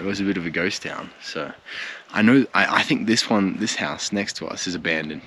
was a bit of a ghost town. So I think this house next to us is abandoned.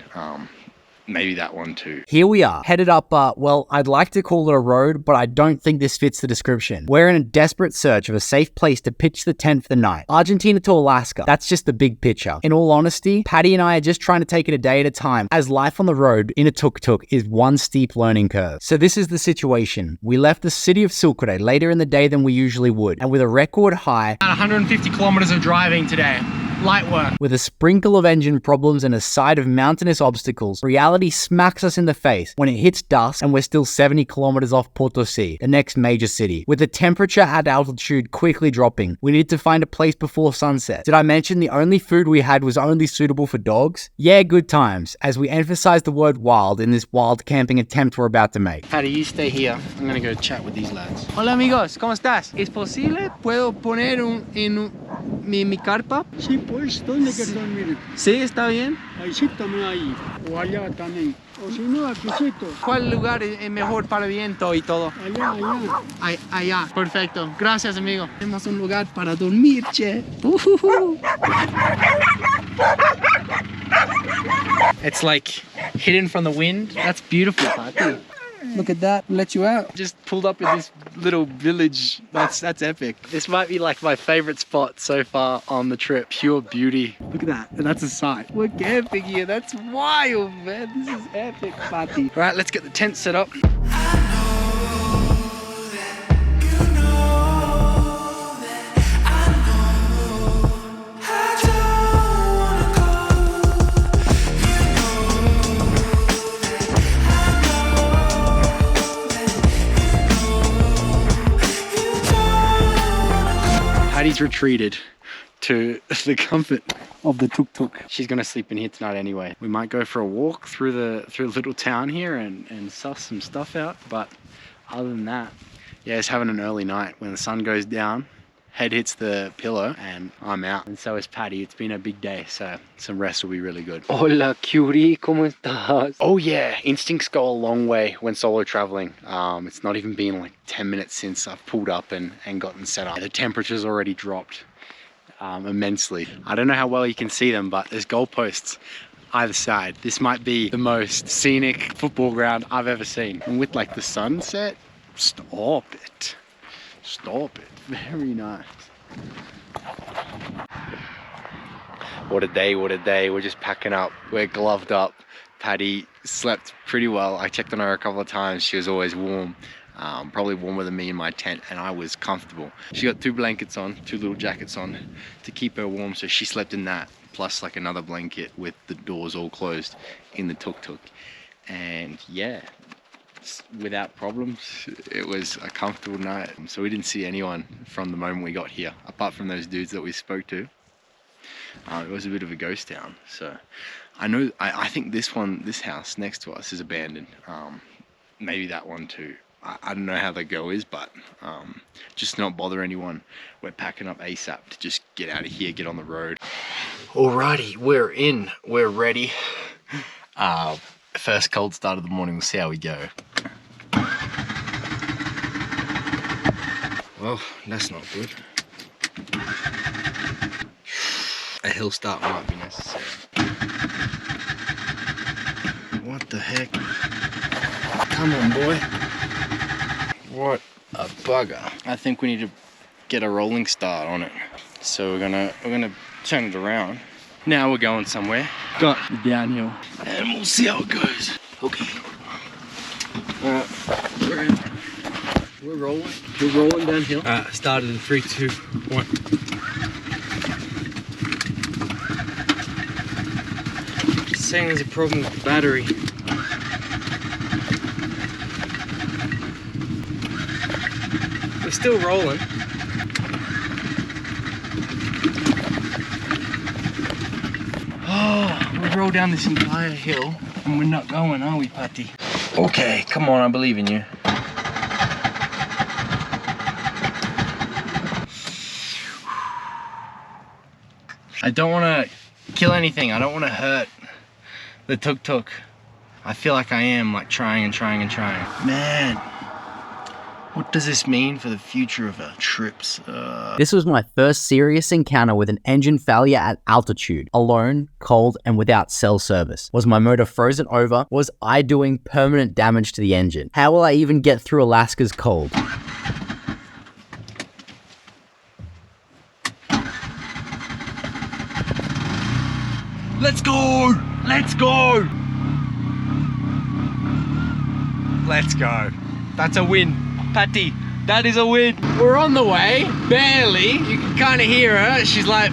Maybe that one too. Here we are, headed up, well, I'd like to call it a road, but I don't think this fits the description. We're in a desperate search of a safe place to pitch the tent for the night. Argentina to Alaska, that's just the big picture. In all honesty, Patty and I are just trying to take it a day at a time, as life on the road in a tuk-tuk is one steep learning curve. So this is the situation. We left the city of Sucre later in the day than we usually would, and with a record high, 150 kilometers of driving today. Light work. With a sprinkle of engine problems and a side of mountainous obstacles, reality smacks us in the face when it hits dusk and we're still 70 kilometers off Potosi, the next major city. With the temperature at altitude quickly dropping, we needed to find a place before sunset. Did I mention the only food we had was only suitable for dogs? Yeah, good times, as we emphasize the word wild in this wild camping attempt we're about to make. Patty, you stay here. I'm gonna go chat with these lads. Hola amigos, ¿cómo estás? ¿Es posible? ¿Puedo poner mi carpa? Sí, pues, ¿dónde quieres dormir? Sí, está bien. Ahí sí, también ahí. O allá también. O si no, aquícito. ¿Cuál lugar es mejor para viento y todo? Allá. Allá. Perfecto. Gracias, amigo. Tenemos un lugar para dormir, che. It's like hidden from the wind. That's beautiful, Patty. Look at that, let you out. Just pulled up in this little village. That's epic. This might be like my favorite spot so far on the trip. Pure beauty. Look at that, that's a sight. We're camping here, that's wild, man. This is epic, Patty. All right, let's get the tent set up. Patty's retreated to the comfort of the tuk-tuk. She's gonna sleep in here tonight anyway. We might go for a walk through the little town here and suss some stuff out, but other than that, yeah, it's having an early night. When the sun goes down, head hits the pillow and I'm out, and so is Patty. It's been a big day, so some rest will be really good. Hola cutie, ¿cómo estás? Oh yeah, instincts go a long way when solo traveling. It's not even been like 10 minutes since I've pulled up and gotten set up. The temperature's already dropped immensely. I don't know how well you can see them, but there's goalposts either side. This might be the most scenic football ground I've ever seen. And with like the sunset, stop it. Stop it. Very nice. What a day, what a day. We're just packing up. We're gloved up. Patty slept pretty well. I checked on her a couple of times. She was always warm. Probably warmer than me in my tent, and I was comfortable. She got 2 blankets on, 2 little jackets on to keep her warm, so she slept in that, plus like another blanket with the doors all closed in the tuk-tuk. And yeah, without problems, it was a comfortable night. So we didn't see anyone from the moment we got here, apart from those dudes that we spoke to. It was a bit of a ghost town. So I think this house next to us is abandoned. Maybe that one too. I don't know how the go is, but just not bother anyone. We're packing up ASAP to just get out of here, get on the road. Alrighty, we're in, we're ready. First cold start of the morning, we'll see how we go. Well, that's not good. A hill start might be necessary. What the heck? Come on, boy. What a bugger. I think we need to get a rolling start on it. So we're gonna turn it around. Now we're going somewhere. Got the downhill. And we'll see how it goes. Okay. We're rolling. We're rolling downhill. Started in 3, 2, 1. Just saying there's a problem with the battery. We're still rolling. Oh, we rolled down this entire hill and we're not going, are we, Patty? Okay, come on, I believe in you. I don't want to kill anything. I don't want to hurt the tuk-tuk. I feel like I am, like trying and trying and trying. Man, What does this mean for the future of our trips? This was my first serious encounter with an engine failure at altitude, alone, cold, and without cell service. Was my motor frozen over? Was I doing permanent damage to the engine? How will I even get through Alaska's cold? Let's go! Let's go! Let's go. That's a win. Patty, that is a win. We're on the way, barely. You can kind of hear her. She's like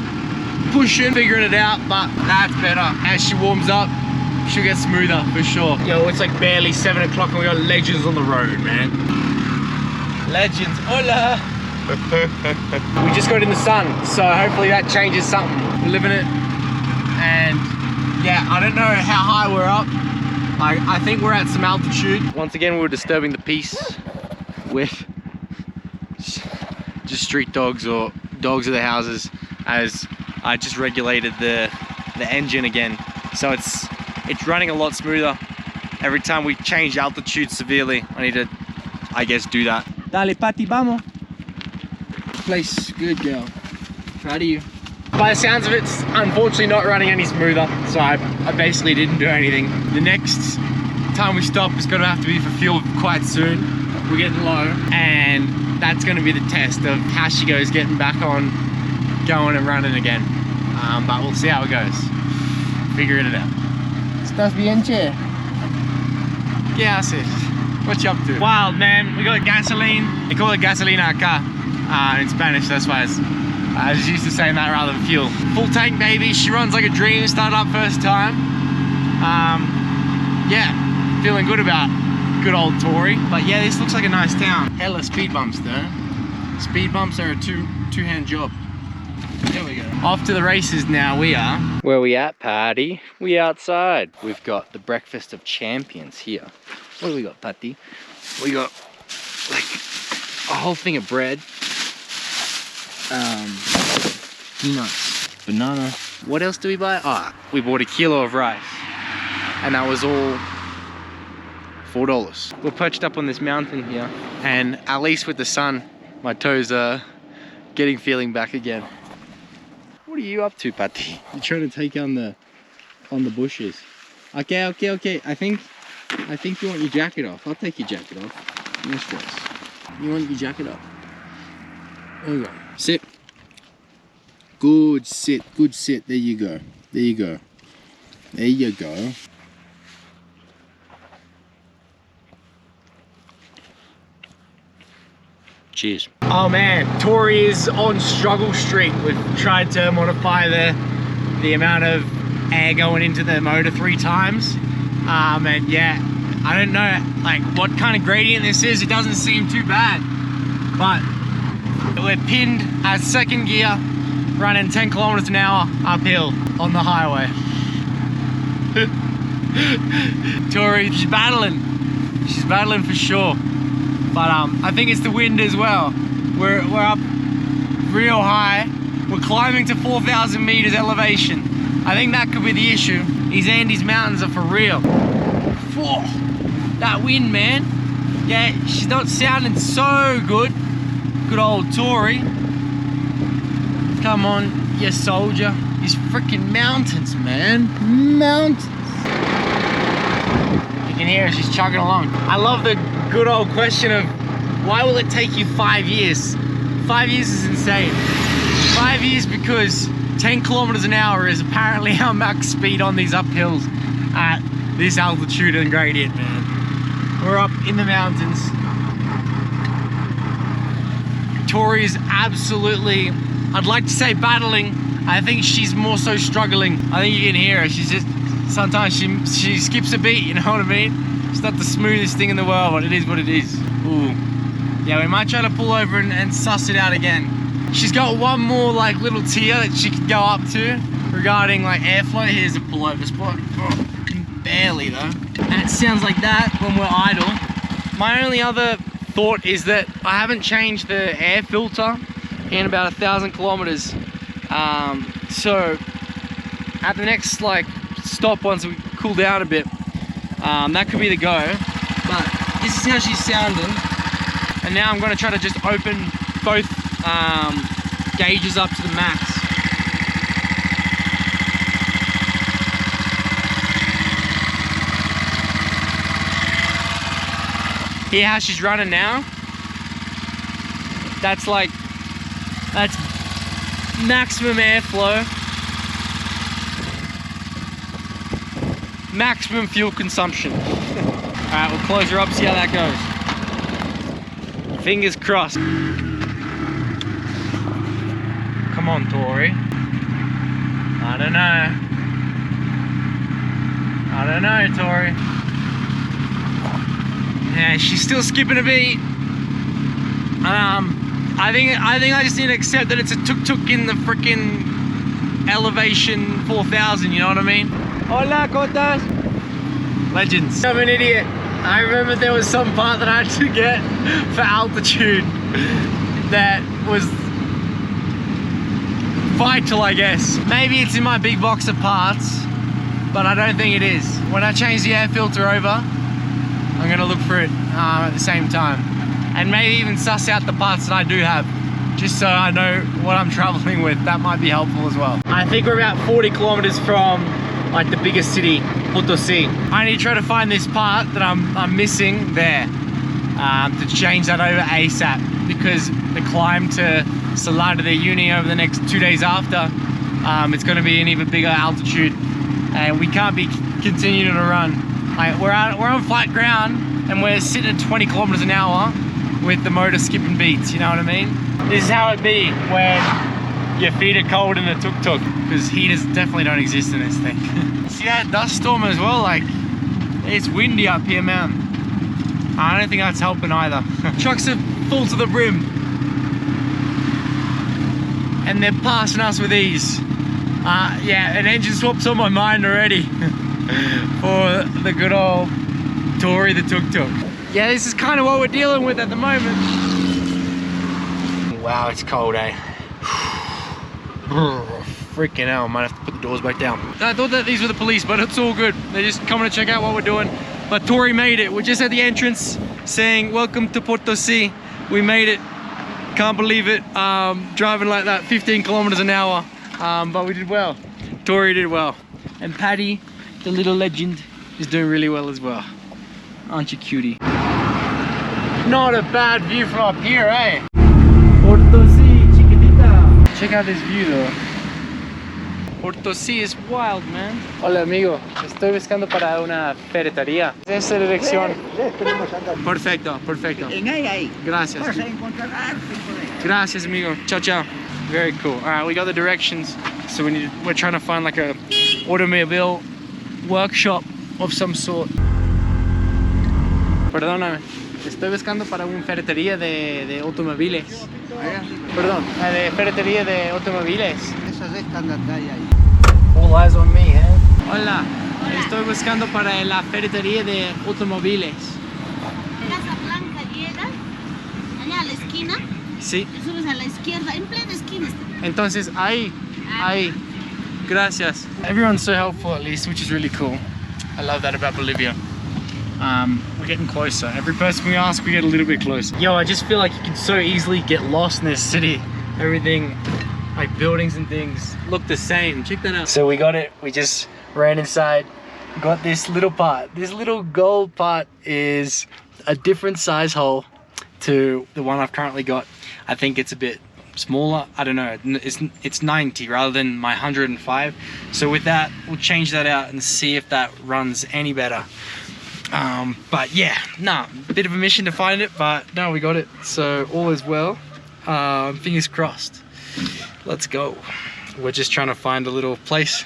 pushing, figuring it out, but that's better. As she warms up, she'll get smoother for sure. Yo, it's like barely 7 o'clock and we got legends on the road, man. Legends, hola. We just got in the sun, so hopefully that changes something. We're living it. And yeah, I don't know how high we're up. I think we're at some altitude. Once again, we were disturbing the peace with just street dogs or dogs of the houses, as I just regulated the engine again. So it's running a lot smoother. Every time we change altitude severely, I need to, I guess, do that. Dale, Patty, vamos. Place, good girl. Proud of you. By the sounds of it, it's unfortunately not running any smoother, so I basically didn't do anything. The next time we stop is going to have to be for fuel quite soon. We're getting low, and that's going to be the test of how she goes getting back on, going and running again. But we'll see how it goes. Figuring it out. Estás bien, che? Yeah, that's it. What you up to? Wild, man. We got gasoline. They call it gasolina acá in Spanish, that's why it's... I was used to saying that rather than fuel. Full tank, baby. She runs like a dream. Started up first time. Yeah, feeling good about good old Tory. But yeah, this looks like a nice town. Hella speed bumps though. Speed bumps are a two-hand job. There we go. Off to the races now. We are. Where we at, Patty? We outside. We've got the breakfast of champions here. What do we got, Patty? We got like a whole thing of bread. Peanuts, banana. What else do we buy? Ah, we bought a kilo of rice, and that was all $4. We're perched up on this mountain here, and at least with the sun, my toes are feeling back again. What are you up to, Patty? You're trying to take on the bushes. Okay. I think you want your jacket off. I'll take your jacket off. No stress. You want your jacket off. There you go. Sit. Good sit. Good sit. There you go. There you go. There you go. Cheers. Oh man, Tori is on struggle street. We've tried to modify the amount of air going into the motor 3 times. And yeah, I don't know like what kind of gradient this is. It doesn't seem too bad, but we're pinned at 2nd gear, running 10 kilometers an hour uphill on the highway. Tori, she's battling. She's battling for sure. But I think it's the wind as well. We're up real high. We're climbing to 4,000 meters elevation. I think that could be the issue. These Andes mountains are for real. Whoa, that wind, man. Yeah, she's not sounding so good. Good old Tori. Come on, you soldier. These freaking mountains, man. Mountains. You can hear her, she's chugging along. I love the good old question of why will it take you 5 years? 5 years is insane. 5 years because 10 kilometers an hour is apparently our max speed on these uphills at this altitude and gradient, man. We're up in the mountains. Tori's absolutely, I'd like to say battling. I think she's more so struggling. I think you can hear her. She's just, sometimes she skips a beat, you know what I mean? It's not the smoothest thing in the world, but it is what it is. Ooh. Yeah, we might try to pull over and suss it out again. She's got one more like little tier that she could go up to regarding like airflow. Here's a pullover spot. Oh, barely though. And it sounds like that when we're idle. My only other thought is that I haven't changed the air filter in about 1,000 kilometers. So at the next like stop, once we cool down a bit, that could be the go. But this is how she's sounding. And now I'm gonna try to just open both gauges up to the max. Hear how she's running now? That's maximum airflow. Maximum fuel consumption. Alright, we'll close her up, see how that goes. Fingers crossed. Come on, Tori. I don't know, Tori. Yeah, she's still skipping a beat. I think I just need to accept that it's a tuk-tuk in the freaking elevation 4000, you know what I mean? Hola, Cotas! Legends. I'm an idiot. I remember there was some part that I had to get for altitude that was vital, I guess. Maybe it's in my big box of parts, but I don't think it is. When I change the air filter over, I'm gonna look for it at the same time. And maybe even suss out the parts that I do have, just so I know what I'm traveling with. That might be helpful as well. I think we're about 40 kilometers from like the biggest city, Potosi. I need to try to find this part that I'm missing there to change that over ASAP, because the climb to Salar de Uyuni over the next 2 days after, it's going to be an even bigger altitude, and we can't be continuing to run. Like, we're on flat ground and we're sitting at 20 kilometers an hour with the motor skipping beats, you know what I mean? This is how it be when your feet are cold in the tuk-tuk, because heaters definitely don't exist in this thing. See that dust storm as well? Like, it's windy up here, man. I don't think that's helping either. Trucks are full to the brim, and they're passing us with ease. Yeah, an engine swap's on my mind already for the good old Tori the tuk-tuk. Yeah, this is kind of what we're dealing with at the moment. Wow, it's cold, eh? Freaking hell, I might have to put the doors back down. I thought that these were the police, but it's all good. They're just coming to check out what we're doing. But Tori made it. We're just at the entrance saying, welcome to Potosi. We made it. Can't believe it. Driving like that, 15 kilometers an hour. But we did well. Tori did well. And Patty, the little legend, is doing really well as well. Aren't you, cutie? Not a bad view from up here, eh? Potosi, chiquitita. Check out this view though. Potosi is wild, man. Hola, amigo. Estoy buscando para una ferretería. ¿Es esa dirección? Perfecto, perfecto. Gracias. Gracias, amigo. Ciao, ciao. Very cool. All right, we got the directions. So we're trying to find like a automobile workshop of some sort. Perdóname. Estoy buscando para una ferretería de automóviles. Perdón, de ferretería de automóviles. Esas están ahí. All eyes on me, eh? Hola, estoy buscando para la ferretería de automóviles. Casa Blanca llegas, allá a la esquina, Sí. te subes a la izquierda, en plena esquina está. Entonces, ahí. Gracias. Everyone's so helpful at least, which is really cool. I love that about Bolivia. We're getting closer. Every person we ask, we get a little bit closer. Yo, I just feel like you can so easily get lost in this city. Everything, like buildings and things, look the same. Check that out. So we got it. We just ran inside. Got this little part. This little gold part is a different size hole to the one I've currently got. I think it's a bit smaller. I don't know. It's 90 rather than my 105. So with that, we'll change that out and see if that runs any better. But yeah, bit of a mission to find it, but no, we got it, so all is well. Fingers crossed. Let's go. We're just trying to find a little place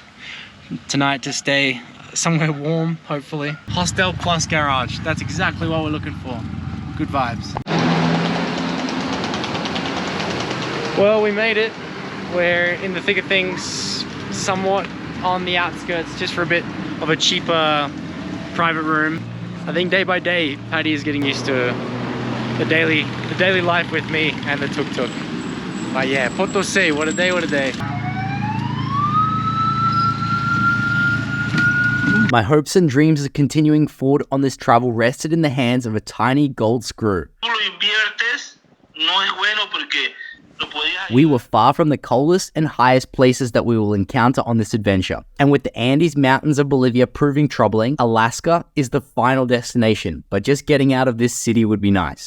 tonight to stay, somewhere warm, hopefully. Hostel plus garage, that's exactly what we're looking for. Good vibes. Well, we made it. We're in the thick of things, somewhat on the outskirts, just for a bit of a cheaper private room. I think day by day, Patty is getting used to the daily life with me and the tuk-tuk. But yeah, Potosi, what a day, what a day. My hopes and dreams of continuing forward on this travel rested in the hands of a tiny gold screw. We were far from the coldest and highest places that we will encounter on this adventure, and with the Andes Mountains of Bolivia proving troubling, Alaska is the final destination, but just getting out of this city would be nice.